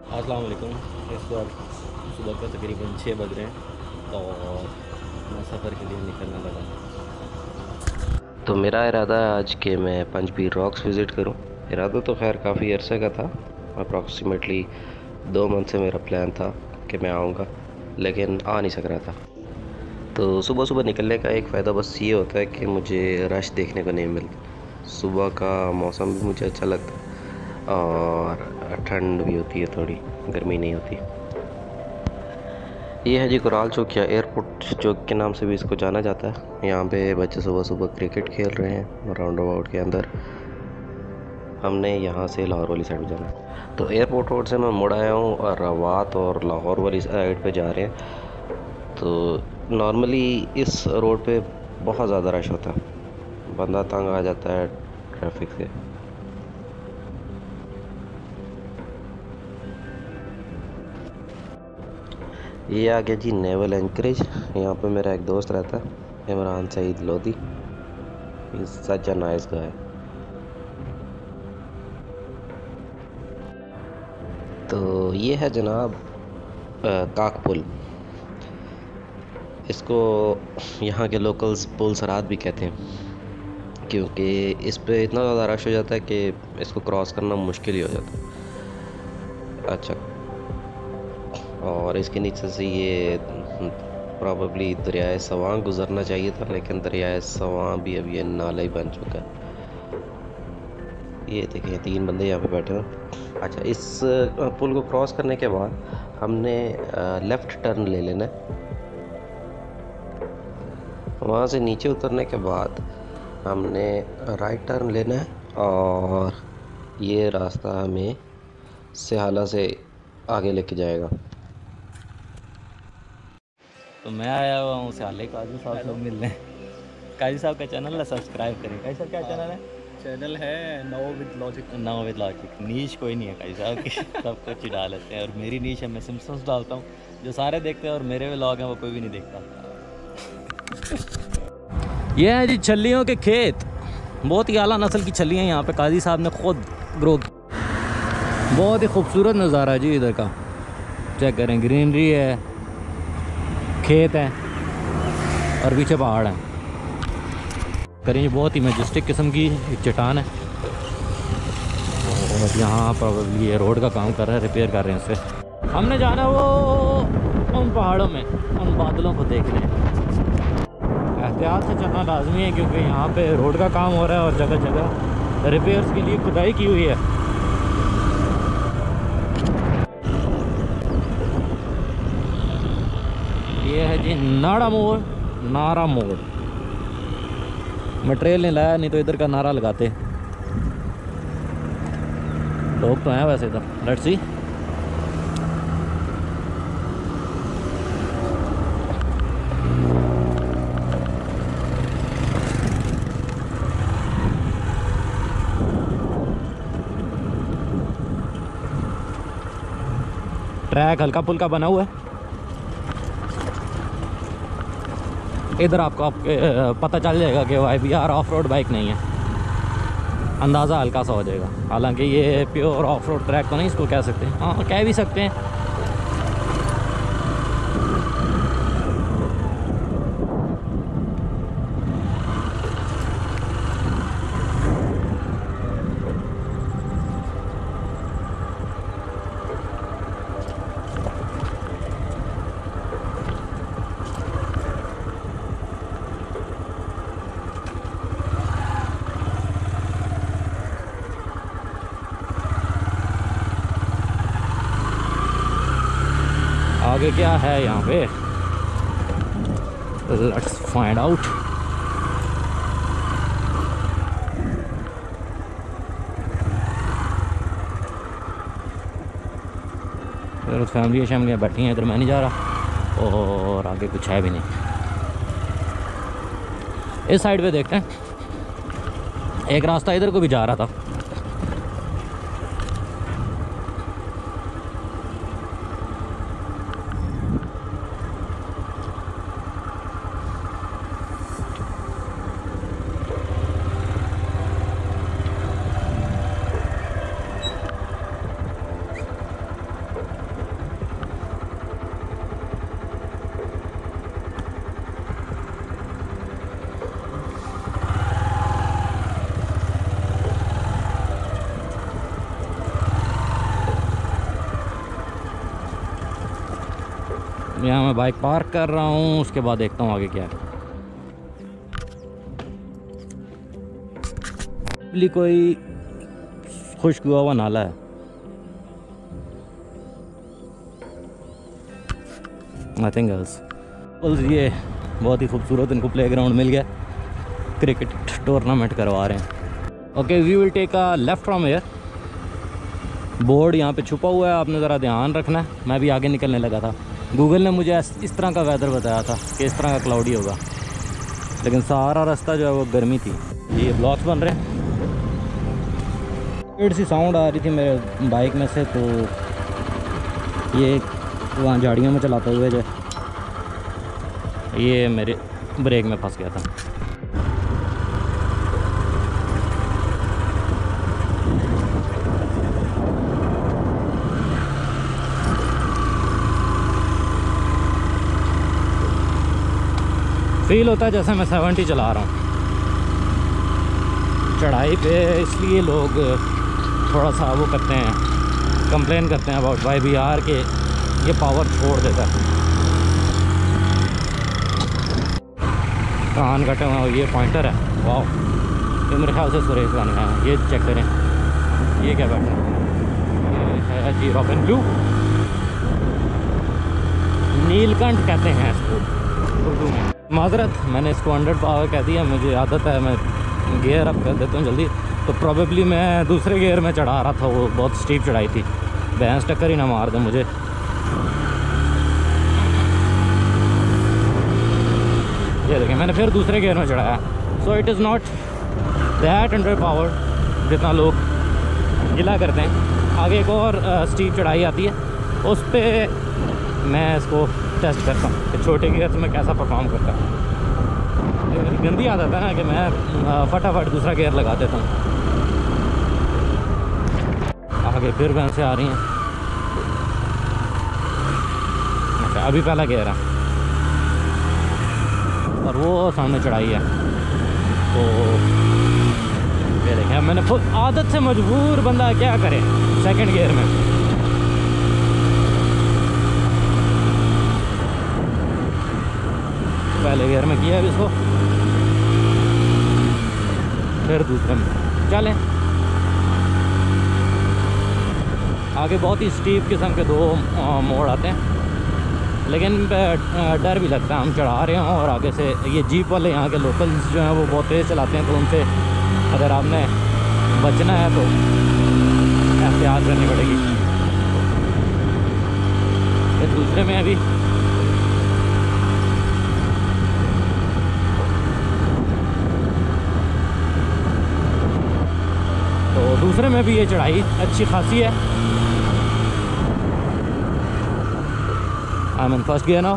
अस्सलाम वालेकुम। इस वक्त सुबह का तकरीबन 6 बज रहे हैं और मैं सफ़र के लिए निकलने लगा। तो मेरा इरादा है आज कि मैं पंजपीर रॉक्स विज़िट करूं। इरादा तो खैर काफ़ी अरसे का था, अप्रॉक्सीमेटली 2 मंथ से मेरा प्लान था कि मैं आऊँगा, लेकिन आ नहीं सक रहा था। तो सुबह सुबह निकलने का एक फ़ायदा बस ये होता है कि मुझे रश देखने को नहीं मिलता। सुबह का मौसम भी मुझे अच्छा लगता है और ठंड भी होती है, थोड़ी गर्मी नहीं होती। ये है जी कुराल चौकिया एयरपोर्ट चौक के नाम से भी इसको जाना जाता है। यहाँ पे बच्चे सुबह सुबह क्रिकेट खेल रहे हैं राउंड अबाउट के अंदर। हमने यहाँ से लाहौर वाली साइड जाना है, तो एयरपोर्ट रोड से मैं मुड़ आया हूँ और रवात और लाहौर वाली साइड पे जा रहे हैं। तो नॉर्मली इस रोड पे बहुत ज़्यादा रश होता है, बंदा तंग आ जाता है ट्रैफिक से। ये आ गया जी नेवल एंकरेज। यहाँ पे मेरा एक दोस्त रहता है, इमरान सईद लोधी। सच अ नाइस गाय। तो ये है जनाब काक पुल। इसको यहाँ के लोकल्स पुल सराद भी कहते हैं, क्योंकि इस पे इतना ज़्यादा रश हो जाता है कि इसको क्रॉस करना मुश्किल ही हो जाता है। अच्छा, और इसके नीचे से ये प्रॉबली दरियाए सवां गुजरना चाहिए था, लेकिन दरियाए सवां भी अब ये नाला ही बन चुका है। ये देखिए 3 बंदे यहाँ पे बैठे हैं। अच्छा, इस पुल को क्रॉस करने के बाद हमने लेफ़्ट टर्न ले लेना है। वहाँ से नीचे उतरने के बाद हमने राइट टर्न लेना है और ये रास्ता हमें सिहाला से आगे लेके जाएगा। तो मैं आया हुआ हूँ सियाले काजू साहब से मिलने। काजू साहब का चैनल है, सब्सक्राइब करें। काजू साहब क्या चैनल है? चैनल है now with logic. Now with logic. Niche कोई नहीं है काजू साहब की। सब कुछ ही डाल लेते हैं, और मेरी नीश है मैं सिम्पसन्स डालता हूँ, जो सारे देखते हैं, और मेरे व्लॉग हैं वो कोई भी नहीं देखता। ये है जी छल्लियों के खेत। बहुत ही आला नस्ल की छल्लियाँ यहाँ पे काजी साहब ने खुद ग्रो की। बहुत ही खूबसूरत नज़ारा है जी इधर का। चेक करें, ग्रीनरी है, खेत है और पीछे पहाड़ है। करें, बहुत ही मैजेस्टिक किस्म की एक चट्टान है, और यहाँ पर ये रोड का काम कर रहा है, रिपेयर कर रहे हैं इसे। हमने जाना वो उन पहाड़ों में, उन बादलों को देखने। एहतियात से चलना लाजमी है, क्योंकि यहाँ पे रोड का काम हो रहा है और जगह जगह रिपेयर्स के लिए खुदाई की हुई है। ये है जी नाड़ा मोड़, नारा मोड़। मैं ट्रेल नहीं लाया, नहीं तो इधर का नारा लगाते। लोग तो हैं वैसे इधर। Let's see. ट्रैक हल्का फुल्का बना हुआ है। इधर आपको पता चल जाएगा कि YBR ऑफ रोड बाइक नहीं है, अंदाज़ा हल्का सा हो जाएगा। हालांकि ये प्योर ऑफ रोड ट्रैक तो नहीं इसको कह सकते, हाँ कह भी सकते हैं। आगे क्या है यहाँ पे, लेट्स फाइंड आउट। फैमिली शामिलियाँ बैठी हैं इधर, मैं नहीं जा रहा, और आगे कुछ है भी नहीं। इस साइड पे देखते हैं, एक रास्ता इधर को भी जा रहा था। यहाँ मैं बाइक पार्क कर रहा हूँ, उसके बाद देखता हूँ आगे क्या है। कोई खुश्क हुआ हुआ नाला है। Nothing else. ये बहुत ही खूबसूरत इनको प्लेग्राउंड मिल गया, क्रिकेट टूर्नामेंट करवा रहे हैं। Okay, we will take a left from here. Board यहाँ पे छुपा हुआ है, आपने ज़रा ध्यान रखना है। मैं भी आगे निकलने लगा था। गूगल ने मुझे इस तरह का वेदर बताया था कि इस तरह का क्लाउडी होगा, लेकिन सारा रास्ता जो है वो गर्मी थी। ये ब्लॉक्स बन रहे हैं। पेड़ सी साउंड आ रही थी मेरे बाइक में से, तो ये वहाँ झाड़ियों में चलाते हुए जो ये मेरे ब्रेक में फंस गया था। फील होता है जैसे मैं 70 चला रहा हूँ चढ़ाई पे, इसलिए लोग थोड़ा सा वो करते हैं, कंप्लेन करते हैं अबाउट YBR के ये पावर छोड़ देता है। कान कटे हुए, ये पॉइंटर है। वाह, ये मेरे ख्याल से सुरेश का है। ये चेक करें, ये क्या बैठा है? ये है जी रॉबिन ब्लू, नीलकंठ कहते हैं इसको उर्दू में। माजरत, मैंने इसको 100 पावर कह दिया, मुझे आदत है, मैं गियर अप कर देता हूँ जल्दी। तो प्रॉबेबली मैं दूसरे गियर में चढ़ा रहा था, वो बहुत स्टीप चढ़ाई थी, भैंस टक्कर ही ना मार दे मुझे। ये देखें, मैंने फिर दूसरे गियर में चढ़ाया। So it is not that 100 power जितना लोग गिला करते हैं। आगे एक और स्टीप चढ़ाई आती है, उस पर मैं इसको टेस्ट करता हूँ कि छोटे गियर में कैसा परफॉर्म करता है। ये मेरी गंदी आदत है ना कि मैं फटाफट दूसरा गियर लगा देता हूँ। आगे फिर भैंसें आ रही हैं। अच्छा, अभी पहला गियर है और वो सामने चढ़ाई है। तो ये देखें, मैंने खुद आदत से मजबूर बंदा क्या करे सेकंड गियर में। पहले गियर में किया है इसको, फिर दूसरे में चलें। आगे बहुत ही स्टीप किस्म के 2 मोड़ आते हैं, लेकिन डर भी लगता है। हम चढ़ा रहे हों और आगे से ये जीप वाले यहाँ के लोकल्स जो हैं वो बहुत तेज़ चलाते हैं, तो उनसे अगर आपने बचना है तो एहतियात करनी पड़ेगी। ये दूसरे में अभी तो दूसरे में भी ये चढ़ाई अच्छी खासी है। I am in first gear now.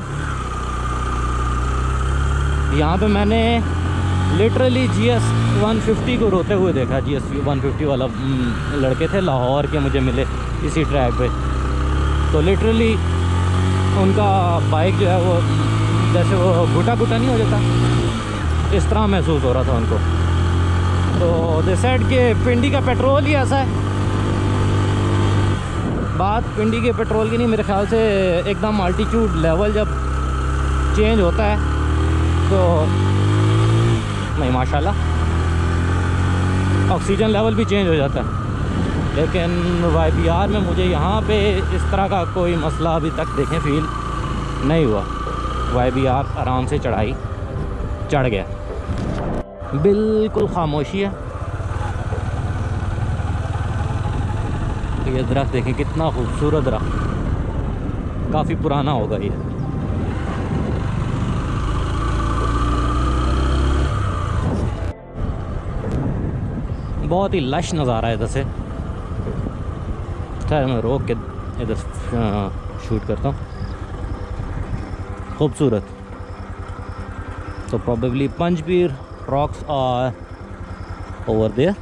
यहाँ पे मैंने लिटरली GS 150 को रोते हुए देखा। GS 150 वाला लड़के थे लाहौर के, मुझे मिले इसी ट्रैक पे। तो लिटरली उनका बाइक जो है वो जैसे वो घुटा घुटा नहीं हो जाता, इस तरह महसूस हो रहा था उनको। तो दे सेड के पिंडी का पेट्रोल ही ऐसा है। बात पिंडी के पेट्रोल की नहीं, मेरे ख्याल से एकदम अल्टीट्यूड लेवल जब चेंज होता है तो नहीं, माशाल्लाह ऑक्सीजन लेवल भी चेंज हो जाता है। लेकिन YBR में मुझे यहाँ पे इस तरह का कोई मसला अभी तक देखें फील नहीं हुआ। YBR आराम से चढ़ाई चढ़ गया, बिल्कुल खामोशी है। ये दरख्त देखें, कितना खूबसूरत दरख्त, काफ़ी पुराना होगा ये। बहुत ही लश नज़ारा है इधर से। खैर मैं रोक के इधर शूट करता हूँ। खूबसूरत। तो प्रॉबेबली पंजबीर रॉक्स आर ओवर देयर।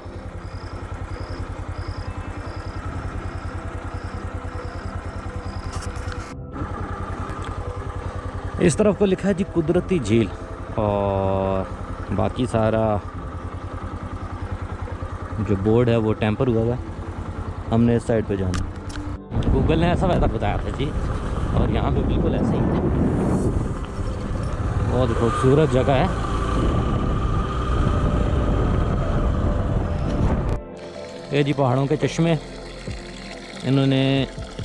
इस तरफ को लिखा है जी कुदरती झील, और बाकी सारा जो बोर्ड है वो टेम्पर हुआ है। हमने इस साइड पे जाना। गूगल ने ऐसा वेदर बताया था जी और यहाँ पे बिल्कुल ऐसे ही है। बहुत खूबसूरत जगह है। ये जी पहाड़ों के चश्मे इन्होंने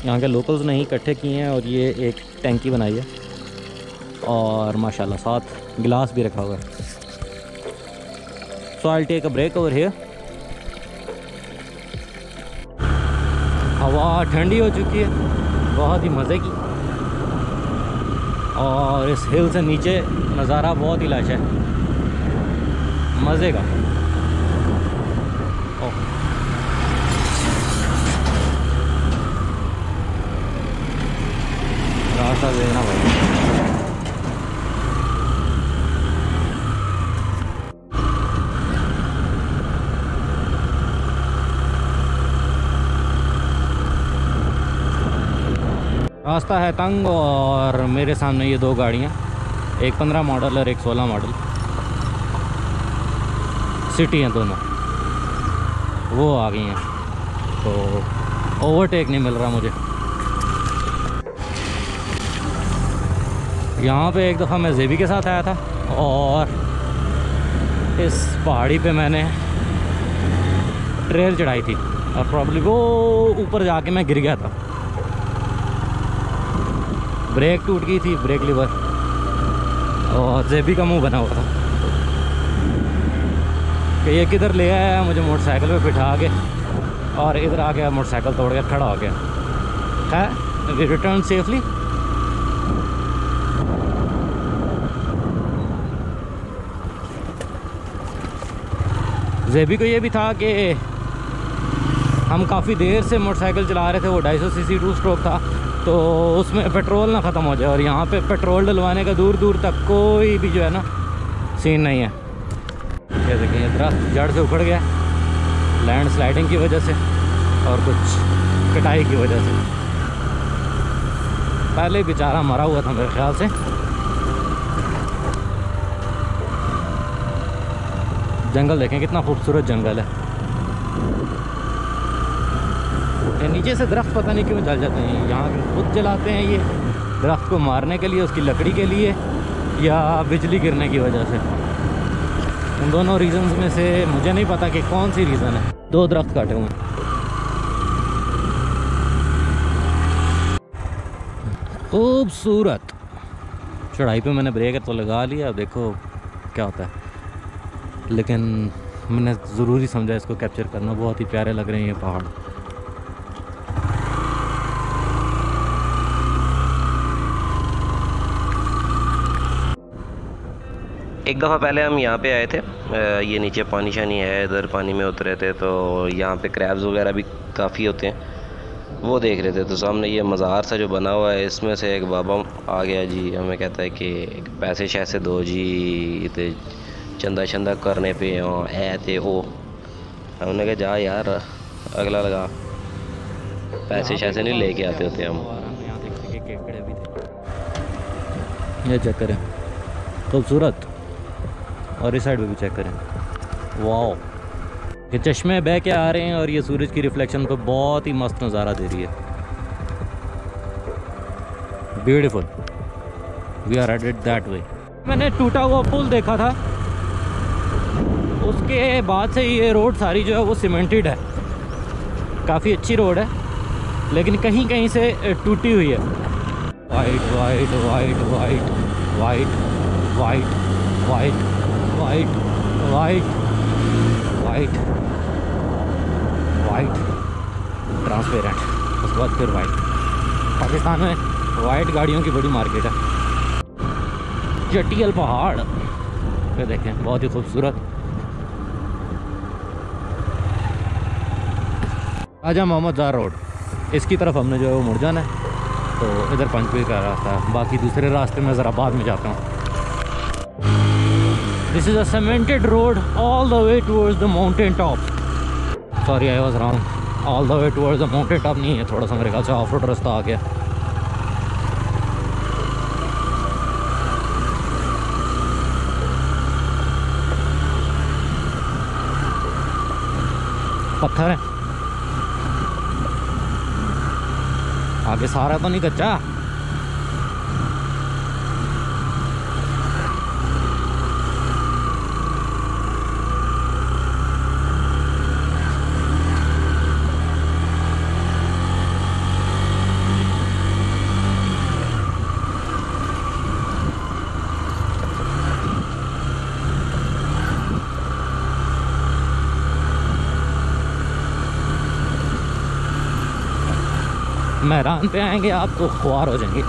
यहाँ के लोकल्स ने ही इकट्ठे किए हैं और ये एक टैंकी बनाई है और माशाल्लाह साथ गिलास भी रखा हुआ है। So I will take a break over here. हवा ठंडी हो चुकी है, बहुत ही मज़े की, और इस हिल से नीचे नज़ारा बहुत ही लाश है, मज़े का। ओह रास्ता देखना पड़ेगा। रास्ता है तंग और मेरे सामने ये दो गाड़ियाँ, एक 15 मॉडल और एक 16 मॉडल, सिटी हैं दोनों, वो आ गई हैं, तो ओवरटेक नहीं मिल रहा मुझे। यहाँ पे एक दफ़ा मैं जेबी के साथ आया था और इस पहाड़ी पे मैंने ट्रेल चढ़ाई थी और प्रॉब्ली वो ऊपर जाके मैं गिर गया था। ब्रेक टूट गई थी, ब्रेक लीवर, और जेबी का मुंह बना हुआ था कि ये किधर ले आया मुझे मोटरसाइकिल पे बिठा के, और इधर आ गया मोटरसाइकिल तोड़ के खड़ा हो गया। है वी रिटर्न सेफली। जेबी को ये भी था कि हम काफ़ी देर से मोटरसाइकिल चला रहे थे, वो 250 सीसी 2 स्ट्रोक था, तो उसमें पेट्रोल ना ख़त्म हो जाए, और यहाँ पे पेट्रोल डलवाने का दूर दूर तक कोई भी जो है ना सीन नहीं है। ये देखें, ये दरख्त जड़ से उखड़ गया लैंड स्लाइडिंग की वजह से और कुछ कटाई की वजह से। पहले बेचारा मरा हुआ था मेरे ख्याल से। जंगल देखें कितना खूबसूरत जंगल है। ये नीचे से दरख्त पता नहीं क्यों जल जाते हैं, यहाँ के खुद जलाते हैं ये दरख्त को मारने के लिए, उसकी लकड़ी के लिए, या बिजली गिरने की वजह से। उन दोनों रीज़न्स में से मुझे नहीं पता कि कौन सी रीज़न है। 2 दरख्त काटे हुए हैं। खूबसूरत चढ़ाई पे मैंने ब्रेक तो लगा लिया, अब देखो क्या होता है, लेकिन मैंने ज़रूरी समझा इसको कैप्चर करना। बहुत ही प्यारे लग रहे हैं ये पहाड़। एक दफ़ा पहले हम यहाँ पे आए थे, ये नीचे पानी शानी है, इधर पानी में उतरे थे, तो यहाँ पे क्रैब्स वगैरह भी काफ़ी होते हैं, वो देख रहे थे। तो सामने ये मज़ार सा जो बना हुआ है, इसमें से एक बाबा आ गया जी, हमें कहता है कि पैसे शैसे दो जी, तो चंदा चंदा करने पे ऐ थे ओ। हमने कहा जा यार, अगला लगा, पैसे शैसे नहीं लेके आते होते हम। यहाँ देखते कि केकड़े भी थे। ये चेक करें, खूबसूरत। और इस साइड पे भी चेक करें, वाओ। ये चश्मे बह के आ रहे हैं और ये सूरज की रिफ्लेक्शन पे बहुत ही मस्त नज़ारा दे रही है। Beautiful. We are headed that way. मैंने टूटा हुआ पुल देखा था, उसके बाद से ये रोड सारी जो है वो सीमेंटेड है, काफ़ी अच्छी रोड है, लेकिन कहीं कहीं से टूटी हुई है। White white white white white white white white white white white transparent, उसके बाद फिर वाइट। पाकिस्तान में वाइट गाड़ियों की बड़ी मार्केट है। चटियल पहाड़ ये देखें, बहुत ही खूबसूरत। राजा मोहम्मद ज़ार रोड, इसकी तरफ हमने जो है वो मुड़ जाना है, तो इधर पंचपीर का रास्ता है। बाकी दूसरे रास्ते में ज़रा बाद में जाता हूँ। This is a cemented road all the way towards the mountain top. Sorry I was wrong, all the way towards the mountain top नहीं है, थोड़ा सा मेरे ख्याल से ऑफ रोड रास्ता आ गया। पत्थर है आगे, सारा तो नहीं कच्चा। मैदान पे आएंगे आप तो खुआर हो जाएंगे।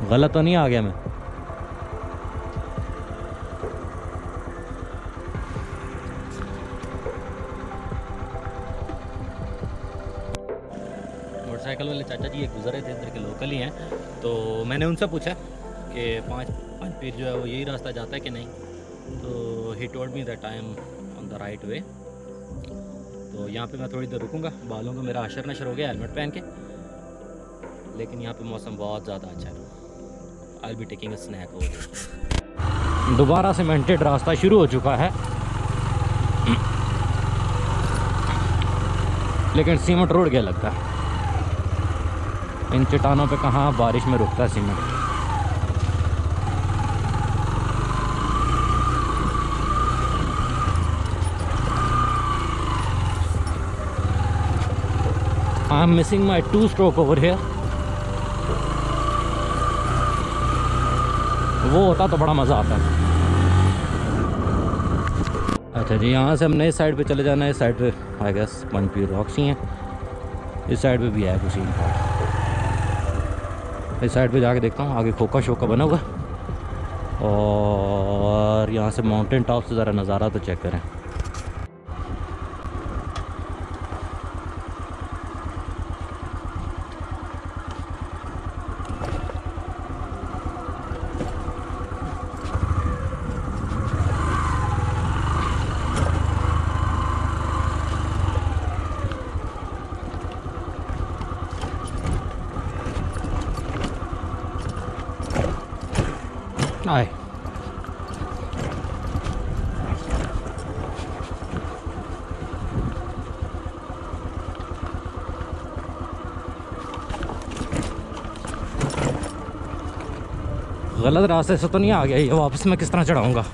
गलत तो नहीं आ गया मैं? मोटरसाइकिल वाले चाचा जी एक गुजरे थे, इधर के लोकल ही हैं, तो मैंने उनसे पूछा कि पाँच पीर जो है वो यही रास्ता जाता है कि नहीं, तो he told me that I am on the right way. तो यहाँ पे मैं थोड़ी देर रुकूंगा, बालों को मेरा अशर नशर हो गया हेलमेट पहन के, लेकिन यहाँ पे मौसम बहुत ज़्यादा अच्छा है। I will be taking a snack over. दोबारा सीमेंटेड रास्ता शुरू हो चुका है, लेकिन सीमेंट रोड क्या लगता है, इन चट्टानों पे कहाँ बारिश में रुकता है cement. I am missing my 2 stroke over here. वो होता तो बड़ा मज़ा आता है। अच्छा जी, यहाँ से हमने इस साइड पे चले जाना है। इस साइड पे आई गेस पंचपीर रॉक्स ही हैं, इस साइड पे भी है कुछ ही। इस साइड पे जाके देखता हूँ, आगे खोखा शोखा बना हुआ, और यहाँ से माउंटेन टॉप से ज़रा नज़ारा तो चेक करें। आए गलत रास्ते से तो नहीं आ गया ये? वापस मैं किस तरह चढ़ाऊंगा?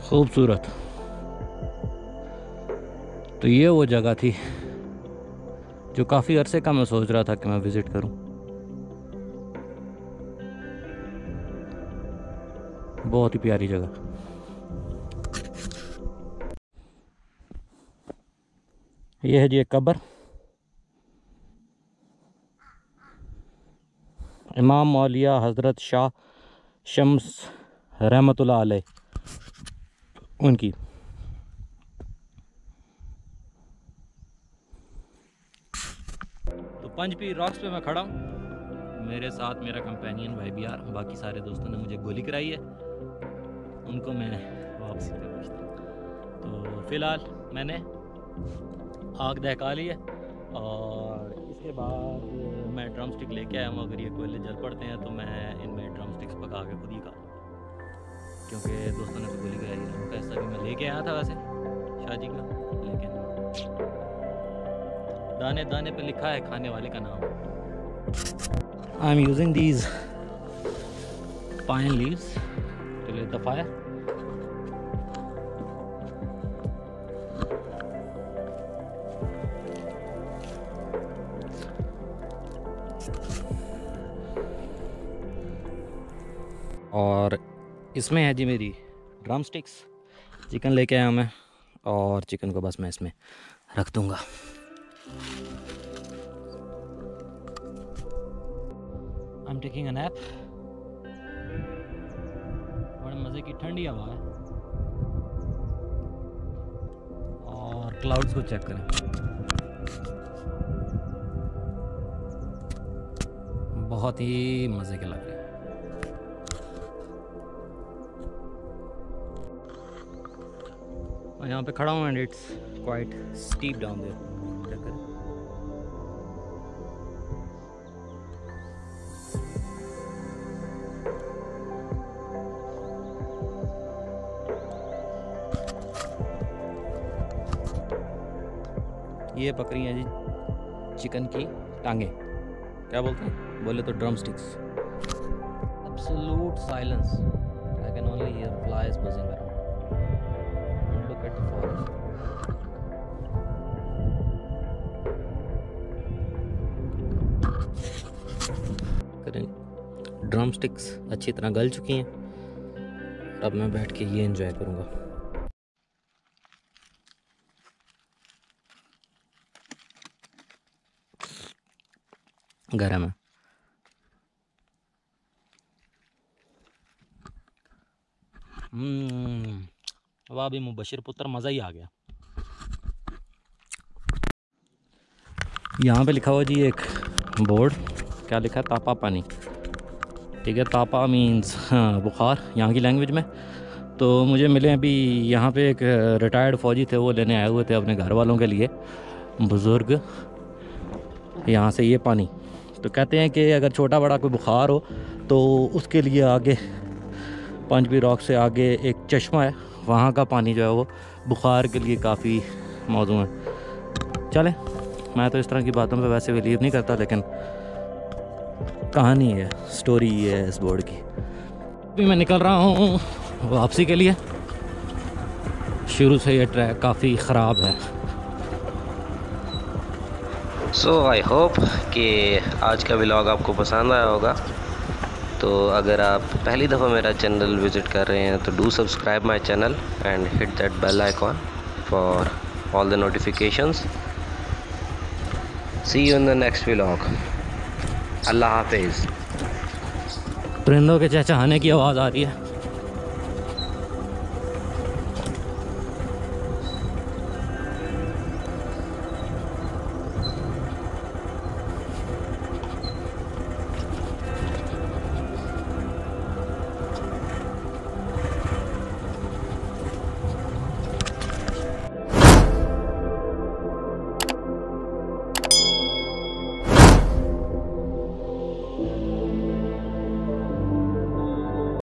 खूबसूरत। तो ये वो जगह थी जो काफ़ी अरसे का मैं सोच रहा था कि मैं विज़िट करूं। बहुत ही प्यारी जगह। ये है जी एक कब्र, इमाम मौलिया हज़रत शाह शम्स रहमतुल्लाह अलैह उनकी। तो पंचपीर रॉक्स पे मैं खड़ा हूँ, मेरे साथ मेरा कंपेनियन भाई भी यार, बाकी सारे दोस्तों ने मुझे गोली कराई है, उनको मैं वापसी पे पूछता हूँ। तो फ़िलहाल मैंने आग दहका ली है, और इसके बाद मैं ड्रम स्टिक लेके आया हूँ। अगर ये कोयले जल पड़ते हैं तो मैं इनमें ड्रम स्टिक्स पका के खुद ही खा, क्योंकि दोस्तों ने तो गोली कराई है। पैसा भी मैं लेके आया था वैसे शादी का, लेकिन दाने दाने पे लिखा है खाने वाले का नाम। I am using these pine leaves to lit the fire. और इसमें है जी मेरी ड्रम स्टिक्स। चिकन लेके आया मैं, और चिकन को बस मैं इसमें रख दूंगा। I am taking a nap. बड़े मज़े की ठंडी हवा है, और क्लाउड्स को चेक करें, बहुत ही मज़े के लग रहे हैं। मैं यहाँ पे खड़ा हूँ and it's quite steep down there. Check करें, ये पकड़ी हैं जी चिकन की टांगे, क्या बोलते हैं, बोले तो drum sticks. Absolute silence, I can only here flies buzzing around, look at the forest. Drum sticks अच्छी तरह गल चुकी हैं, अब मैं बैठ के ये एंजॉय करूँगा। गरम है। वाह भी मुबशिर पुत्र, मज़ा ही आ गया। यहाँ पे लिखा हुआ जी एक बोर्ड, क्या लिखा है, तापा पानी, ठीक है। तापा मीन्स हाँ बुखार यहाँ की लैंग्वेज में। तो मुझे मिले अभी यहाँ पे एक रिटायर्ड फ़ौजी थे, वो लेने आए हुए थे अपने घर वालों के लिए, बुज़ुर्ग, यहाँ से ये पानी। तो कहते हैं कि अगर छोटा बड़ा कोई बुखार हो तो उसके लिए आगे पंजबी रॉक से आगे एक चश्मा है, वहाँ का पानी जो है वो बुखार के लिए काफ़ी मौजू है। चलें, मैं तो इस तरह की बातों पे वैसे बिलीव नहीं करता, लेकिन कहानी है, स्टोरी है इस बोर्ड की। अभी मैं निकल रहा हूँ वापसी के लिए। शुरू से ये ट्रैक काफ़ी ख़राब है। सो आई होप कि आज का व्लॉग आपको पसंद आया होगा। तो अगर आप पहली दफ़ा मेरा चैनल विज़िट कर रहे हैं तो do subscribe my channel and hit that bell icon for all the notifications. See you in the next vlog. अल्लाह हाफिज़। परिंदों के चहचहाने की आवाज़ आ रही है।